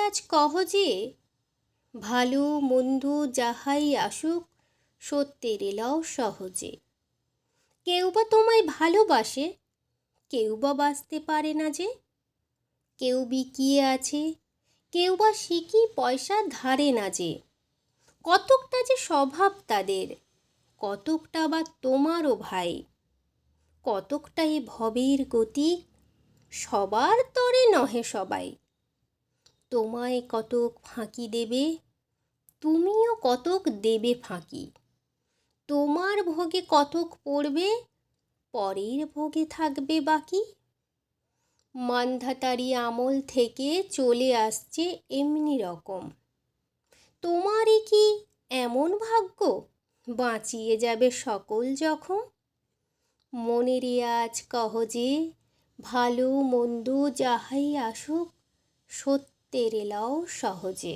আজ কহ যে, ভালো মন্দ যাহাই আসুক, সত্যের এলাও সহজে। কেউ বা তোমায় ভালোবাসে, কেউ বা বাসতে পারে না যে। কেউ বিকিয়ে আছে, কেউ বা সিকি পয়সা ধারে না যে। কতকটা যে স্বভাব তাদের, কতকটা বা তোমারও ভাই। কতকটা এ ভবের গতি, সবার তরে নহে সবাই। তোমায় কতক ফাঁকি দেবে, তুমিও কতক দেবে ফাঁকি। তোমার ভোগে কতক পড়বে, পরের ভোগে থাকবে বাকি। মান্ধাতারি আমল থেকে চলে আসছে এমনি রকম। তোমারই কি এমন ভাগ্য, বাঁচিয়ে যাবে সকল জখম? মনের আজ কহ যে, ভালো মন্দ যাহাই আসুক, সত্যের এলাও সহজে।